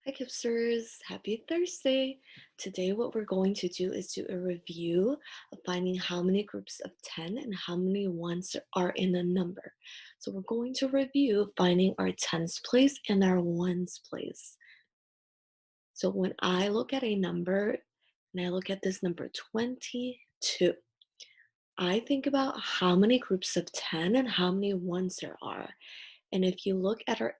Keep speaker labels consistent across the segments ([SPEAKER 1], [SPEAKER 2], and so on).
[SPEAKER 1] Hi, Kipsters. Happy Thursday. Today, what we're going to do is do a review of finding how many groups of 10 and how many ones there are in a number. So, we're going to review finding our tens place and our ones place. So, when I look at a number and I look at this number 22, I think about how many groups of 10 and how many ones there are. And if you look at our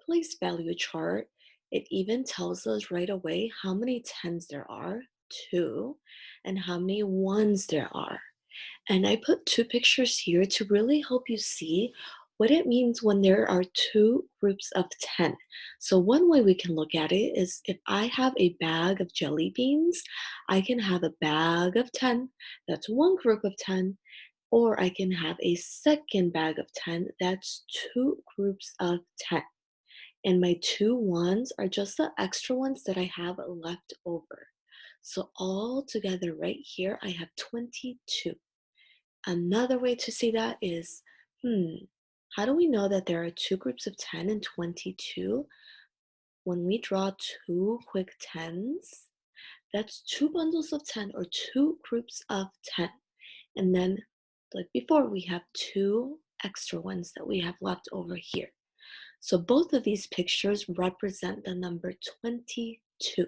[SPEAKER 1] place value chart, it even tells us right away how many tens there are, two, and how many ones there are. And I put two pictures here to really help you see what it means when there are two groups of 10. So, one way we can look at it is if I have a bag of jelly beans, I can have a bag of 10, that's one group of 10, or I can have a second bag of 10, that's two groups of 10. And my two ones are just the extra ones that I have left over. So all together right here, I have 22. Another way to see that is, how do we know that there are two groups of 10 and 22? When we draw two quick tens, that's two bundles of 10 or two groups of 10. And then, like before, we have two extra ones that we have left over here. So both of these pictures represent the number 22.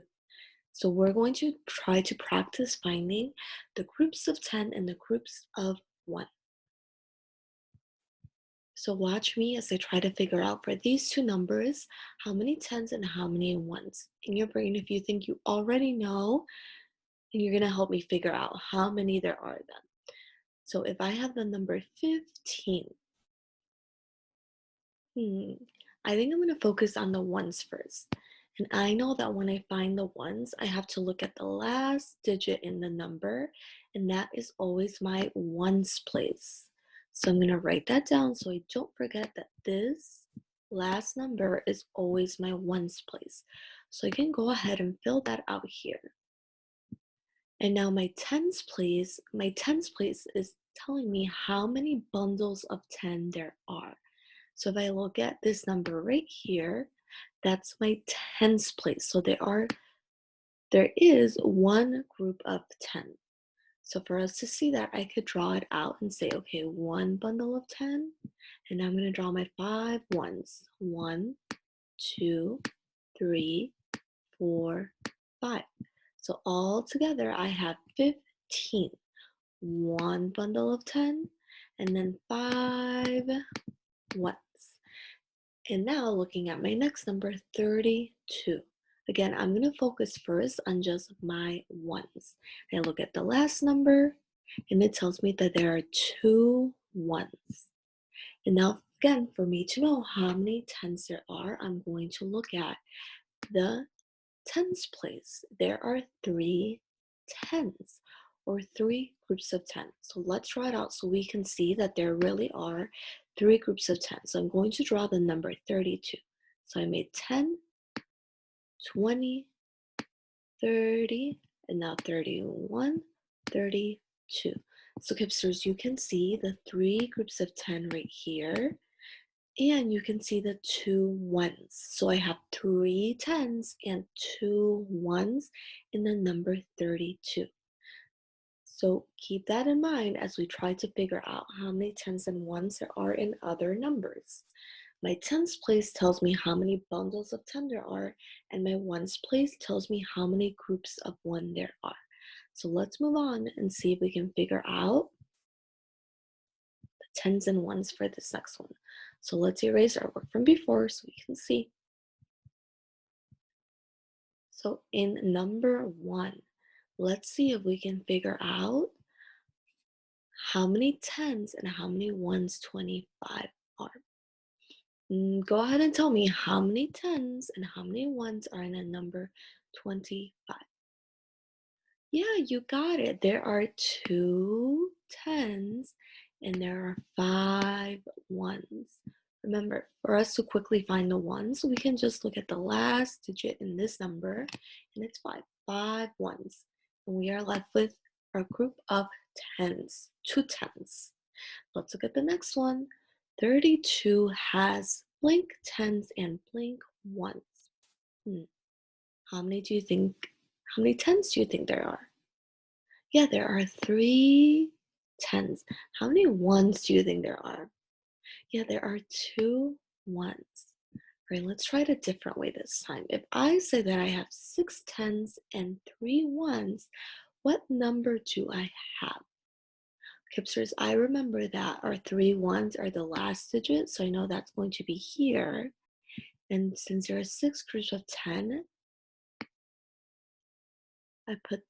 [SPEAKER 1] So we're going to try to practice finding the groups of 10 and the groups of 1. So watch me as I try to figure out for these two numbers, how many tens and how many ones. In your brain, if you think you already know, and you're going to help me figure out how many there are then. So if I have the number 15, Hmm, I think I'm going to focus on the ones first. And I know that when I find the ones, I have to look at the last digit in the number, and that is always my ones place. So I'm going to write that down so I don't forget that this last number is always my ones place. So I can go ahead and fill that out here. And now my tens place is telling me how many bundles of 10 there are. So if I look at this number right here, that's my tens place. So there is one group of 10. So for us to see that, I could draw it out and say, okay, one bundle of 10, and I'm going to draw my five ones. One, two, three, four, five. So all together, I have 15. One bundle of 10, and then five ones. And now looking at my next number, 32. Again, I'm going to focus first on just my ones. I look at the last number and it tells me that there are two ones. And now again, for me to know how many tens there are, I'm going to look at the tens place. There are three tens or three groups of 10. So let's draw it out so we can see that there really are three groups of 10. So I'm going to draw the number 32. So I made 10, 20, 30, and now 31, 32. So Kipsters, you can see the three groups of 10 right here. And you can see the two ones. So I have three tens and two ones in the number 32. So keep that in mind as we try to figure out how many tens and ones there are in other numbers. My tens place tells me how many bundles of 10 there are, and my ones place tells me how many groups of 1 there are. So let's move on and see if we can figure out the tens and ones for this next one. So let's erase our work from before so we can see. So in number 1, let's see if we can figure out how many tens and how many ones 25 are. Go ahead and tell me how many tens and how many ones are in a number 25. Yeah, you got it. There are two tens and there are five ones. Remember, for us to quickly find the ones, we can just look at the last digit in this number, and it's five. Five ones. And we are left with our group of tens, two tens. Let's look at the next one. 32 has blank tens and blank ones. Hmm. How many do you think, how many tens do you think there are? Yeah, there are three tens. How many ones do you think there are? Yeah, there are two ones. Right, let's try it a different way this time. If I say that I have six tens and three ones, what number do I have? Kipsters, I remember that our three ones are the last digit, so I know that's going to be here. And since there are six groups of 10, I put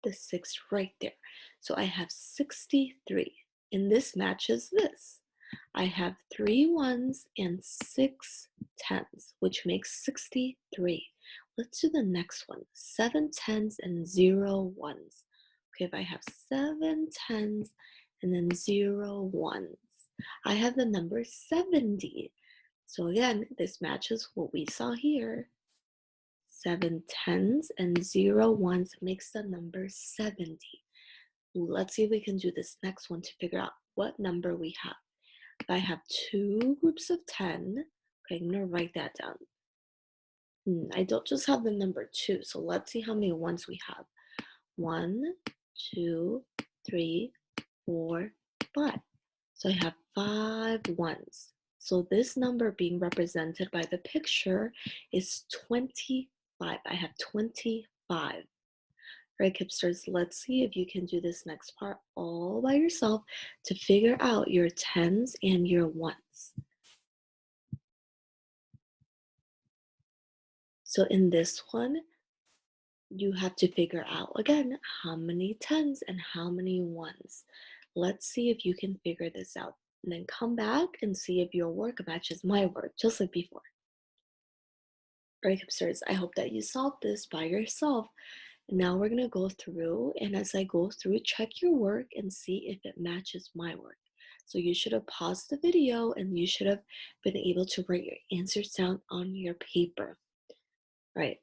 [SPEAKER 1] the six right there. So I have 63. And this matches this. I have three ones and six tens, which makes 63. Let's do the next one. Seven tens and zero ones. Okay, if I have seven tens and then zero ones, I have the number 70. So again, this matches what we saw here. Seven tens and zero ones makes the number 70. Let's see if we can do this next one to figure out what number we have. If I have two groups of 10, okay, I'm gonna write that down. I don't just have the number two, so let's see how many ones we have. One, two, three, four, five. So I have five ones. So this number being represented by the picture is 25. I have 25. Right, Kipsters, let's see if you can do this next part all by yourself to figure out your tens and your ones. So in this one, you have to figure out again how many tens and how many ones. Let's see if you can figure this out. And then come back and see if your work matches my work, just like before. Alright, Hipsters, I hope that you solved this by yourself. And now we're going to go through, and as I go through, check your work and see if it matches my work. So you should have paused the video and you should have been able to write your answers down on your paper. Right.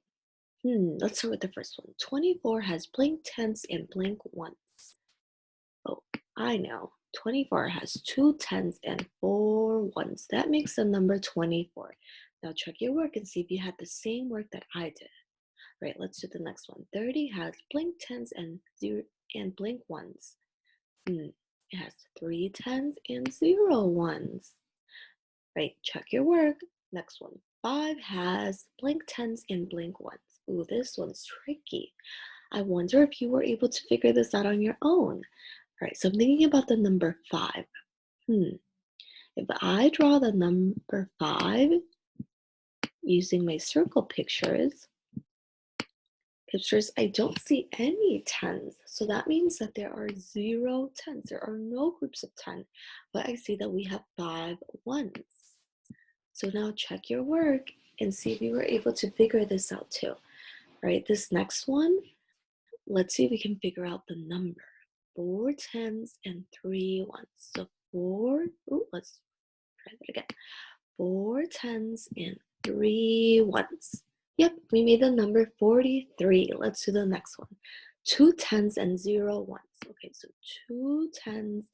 [SPEAKER 1] Let's start with the first one. 24 has blank tens and blank ones. Oh, I know. 24 has two tens and four ones. That makes the number 24. Now check your work and see if you had the same work that I did. Right, let's do the next one. 30 has blank tens and zero and blank ones. It has three tens and zero ones. Right, check your work. Next one. 5 has blank tens and blank ones. Ooh, this one's tricky. I wonder if you were able to figure this out on your own. All right, so I'm thinking about the number 5. If I draw the number 5 using my circle pictures, I don't see any tens. So that means that there are zero tens. There are no groups of 10, but I see that we have 5 ones. So now check your work and see if you were able to figure this out too. All right, this next one, let's see if we can figure out the number. 4 tens and 3 ones. So 4, let's try that again. 4 tens and 3 ones. Yep, we made the number 43. Let's do the next one. 2 tens and 0 ones. Okay, so 2 tens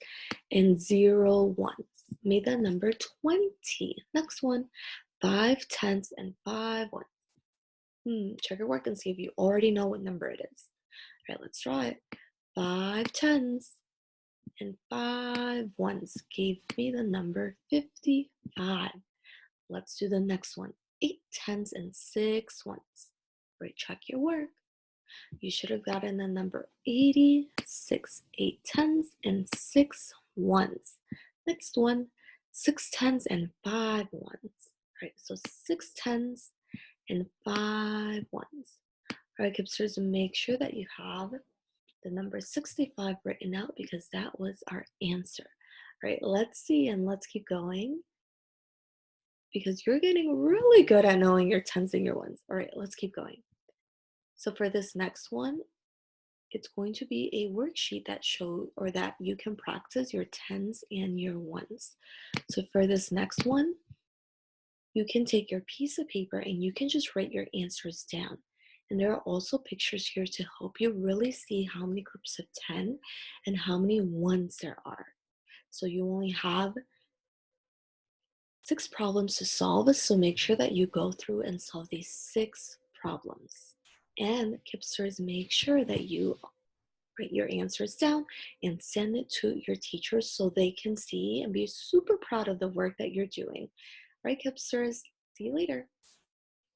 [SPEAKER 1] and 0 ones. Made the number 20. Next one. 5 tens and 5 ones. Check your work and see if you already know what number it is. All right, let's try it. 5 tens and 5 ones gave me the number 55. Let's do the next one. 8 tens and 6 ones. Right, check your work. You should have gotten the number 86. 8 tens and 6 ones. Next one, 6 tens and 5 ones. Right, so 6 tens and 5 ones. All right, Kipsters, make sure that you have the number 65 written out because that was our answer. All right, let's see and let's keep going because you're getting really good at knowing your tens and your ones. All right, let's keep going. So for this next one, it's going to be a worksheet that shows or that you can practice your tens and your ones. So for this next one, you can take your piece of paper and you can just write your answers down. And there are also pictures here to help you really see how many groups of 10 and how many ones there are. So you only have 6 problems to solve, so make sure that you go through and solve these 6 problems. And Kipsters make sure that you write your answers down and send it to your teachers so they can see and be super proud of the work that you're doing. All right, Kipsters, see you later.